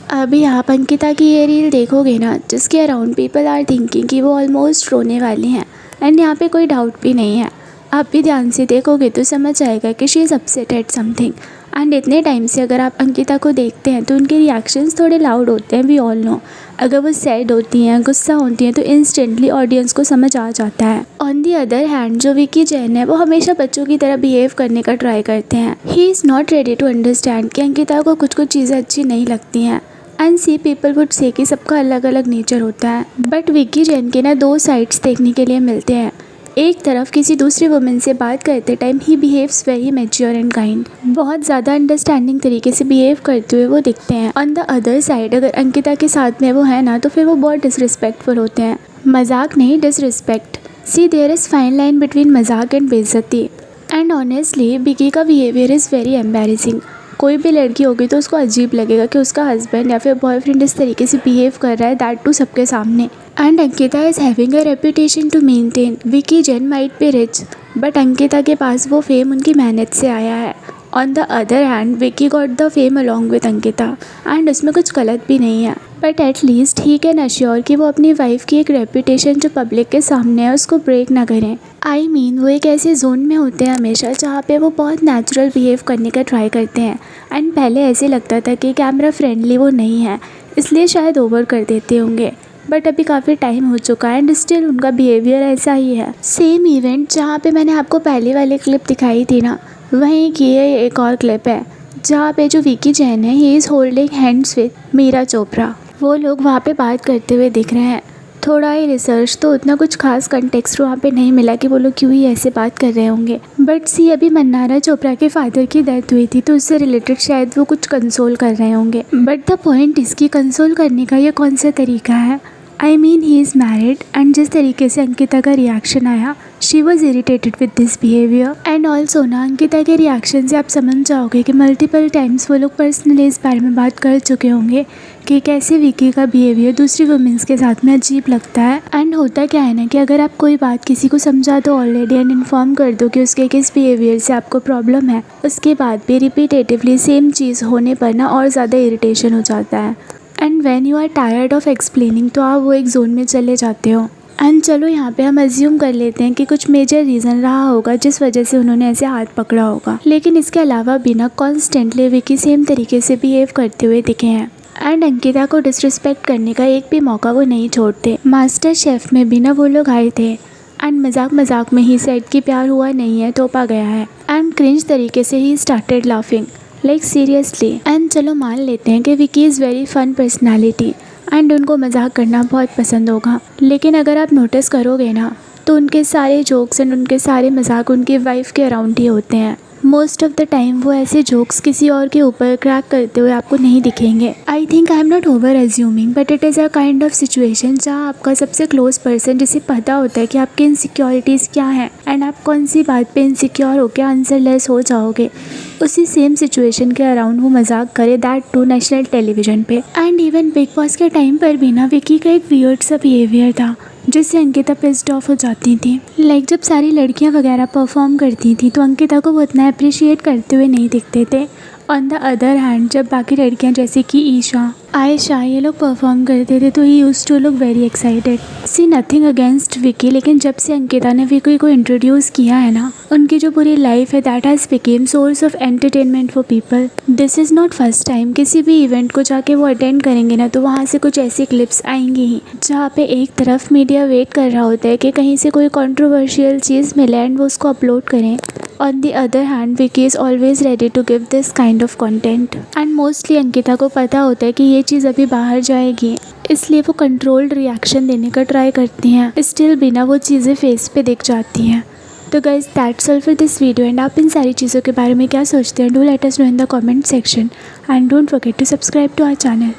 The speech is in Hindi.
अभी आप अंकिता की ये रील देखोगे ना, जिसके अराउंड पीपल आर थिंकिंग कि वो ऑलमोस्ट रोने वाली हैं, एंड यहाँ पे कोई डाउट भी नहीं है। आप भी ध्यान से देखोगे तो समझ आएगा कि she is upset at something. And इतने टाइम से अगर आप अंकिता को देखते हैं तो उनके रिएक्शंस थोड़े लाउड होते हैं, वी ऑल नो। अगर वो सैड होती हैं, गुस्सा होती हैं तो इंस्टेंटली ऑडियंस को समझ आ जाता है। ऑन दी अदर हैंड जो विकी जैन है वो हमेशा बच्चों की तरह बिहेव करने का ट्राई करते हैं। He is not ready to understand कि अंकिता को कुछ चीज़ें अच्छी नहीं लगती हैं। And see people would say कि सबका अलग अलग नेचर होता है, बट विकी जैन के ना दो साइड्स देखने के लिए मिलते हैं। एक तरफ किसी दूसरी वुमेन से बात करते time he behaves very mature and kind, बहुत ज़्यादा अंडरस्टैंडिंग तरीके से बिहेव करते हुए वो दिखते हैं। ऑन द अदर साइड अगर अंकिता के साथ में वो है ना तो फिर वो बहुत डिसरिस्पेक्टफुल होते हैं। मजाक नहीं, disrespect. See there is fine line between मजाक एंड बेइज्जती। एंड ऑनेस्टली विकी का बिहेवियर इज़ वेरी एम्बैरेसिंग। कोई भी लड़की होगी तो उसको अजीब लगेगा कि उसका हस्बैंड या फिर बॉयफ्रेंड इस तरीके से बिहेव कर रहा है, दैट टू सबके सामने। And Ankita is having a reputation to maintain. Vicky Jain might be rich, but Ankita के पास वो फेम उनकी मेहनत से आया है। On the other hand Vicky got the fame along with Ankita, and उसमें कुछ गलत भी नहीं है, but at least he can assure कि वो अपनी वाइफ की एक रेपुटेशन जो पब्लिक के सामने है उसको ब्रेक ना करें। आई मीन वो एक ऐसे जोन में होते हैं हमेशा जहाँ पे वो बहुत नेचुरल बिहेव करने का ट्राई करते हैं। एंड पहले ऐसे लगता था कि कैमरा फ्रेंडली वो नहीं है, इसलिए शायद ओवर कर देते होंगे, बट अभी काफ़ी टाइम हो चुका है एंड स्टिल उनका बिहेवियर ऐसा ही है। सेम इवेंट जहाँ पे मैंने आपको पहले वाली क्लिप दिखाई थी ना, वहीं की ये एक और क्लिप है जहाँ पे जो विकी जैन है he is holding hands with Meera Chopra. वो लोग वहाँ पे बात करते हुए दिख रहे हैं। थोड़ा ही रिसर्च तो उतना कुछ खास कंटेक्स्ट वहाँ पे नहीं मिला कि वो लोग क्यों ही ऐसे बात कर रहे होंगे, बट सी अभी मन्नारा चोपड़ा के फादर की डेथ हुई थी तो उससे रिलेटेड शायद वो कुछ कंसोल कर रहे होंगे। बट द पॉइंट इसकी कंसोल करने का ये कौन सा तरीका है? I mean he is married, and जिस तरीके से अंकिता का रिएक्शन आया, she was irritated with this behaviour. And also ना अंकिता के रिएक्शन से आप समझ जाओगे कि मल्टीपल टाइम्स वो लोग पर्सनली इस बारे में बात कर चुके होंगे कि कैसे विकी का बिहेवियर दूसरी वुमेन्स के साथ में अजीब लगता है। एंड होता क्या है ना कि अगर आप कोई बात किसी को समझा दो ऑलरेडी एंड इन्फॉर्म कर दो कि उसके किस बिहेवियर से आपको प्रॉब्लम है, उसके बाद भी रिपीटेटिवली सेम चीज़ होने पर ना और ज़्यादा इरिटेशन हो जाता है। And when you are tired of explaining तो आप वो एक जोन में चले जाते हो। एंड चलो यहाँ पे हम अज्यूम कर लेते हैं कि कुछ मेजर रीज़न रहा होगा जिस वजह से उन्होंने ऐसे हाथ पकड़ा होगा, लेकिन इसके अलावा भी ना कॉन्स्टेंटली विकी सेम तरीके से बिहेव करते हुए दिखे हैं। एंड अंकिता को डिसरिस्पेक्ट करने का एक भी मौका वो नहीं छोड़ते। मास्टर शेफ में भी ना वो लोग आए थे एंड मजाक मजाक में ही सेट कि प्यार हुआ नहीं है, तोपा गया है, एंड क्रिंज तरीके से he started laughing like seriously. And चलो मान लेते हैं कि Vicky is very fun personality and उनको मजाक करना बहुत पसंद होगा, लेकिन अगर आप नोटिस करोगे ना तो उनके सारे जोक्स एंड उनके सारे मजाक उनकी वाइफ के अराउंड ही होते हैं। मोस्ट ऑफ द टाइम वो ऐसे जोक्स किसी और के ऊपर क्रैक करते हुए आपको नहीं दिखेंगे। I think I am not over assuming, but it is a kind of situation जहाँ आपका सबसे क्लोज पर्सन जिसे पता होता है कि आपकी इनसिक्योरिटीज़ क्या हैं एंड आप कौन सी बात पे इनसिक्योर होकर आंसरलेस हो जाओगे, उसी सेम सिचुएशन के अराउंड वो मजाक करे, दैट टू नेशनल टेलीविजन पे। एंड इवन बिग बॉस के टाइम पर भी ना विकी का एक वियर्ड सा बिहेवियर था जिससे अंकिता पिस्ड ऑफ हो जाती थी। लाइक जब सारी लड़कियां वगैरह परफॉर्म करती थी तो अंकिता को वो इतना अप्रिशिएट करते हुए नहीं दिखते थे। ऑन द अदर हैंड जब बाकी लड़कियां जैसे कि ईशा, आयशा ये लोग परफॉर्म करते थे तो he used to look very excited. See nothing against Vicky, लेकिन जब से अंकिता ने विकी को इंट्रोड्यूस किया है ना, उनकी जो पूरी लाइफ है that has became source of entertainment for people. This is not first time. किसी भी इवेंट को जाके वो अटेंड करेंगे ना तो वहाँ से कुछ ऐसी क्लिप्स आएंगी ही जहाँ पे एक तरफ मीडिया वेट कर रहा होता है कि कहीं से कोई कंट्रोवर्शियल चीज़ मिले एंड वो उसको अपलोड करें। On the other hand Vicky is always ready to give this kind of content and mostly Ankita को पता होता है कि ये चीज़ अभी बाहर जाएगी, इसलिए वो कंट्रोल्ड रिएक्शन देने का ट्राई करती हैं, स्टिल बिना वो चीज़ें फेस पे दिख जाती हैं। तो guys that's all for this video, and आप इन सारी चीज़ों के बारे में क्या सोचते हैं, do let us know in the comment section and don't forget to subscribe to our channel.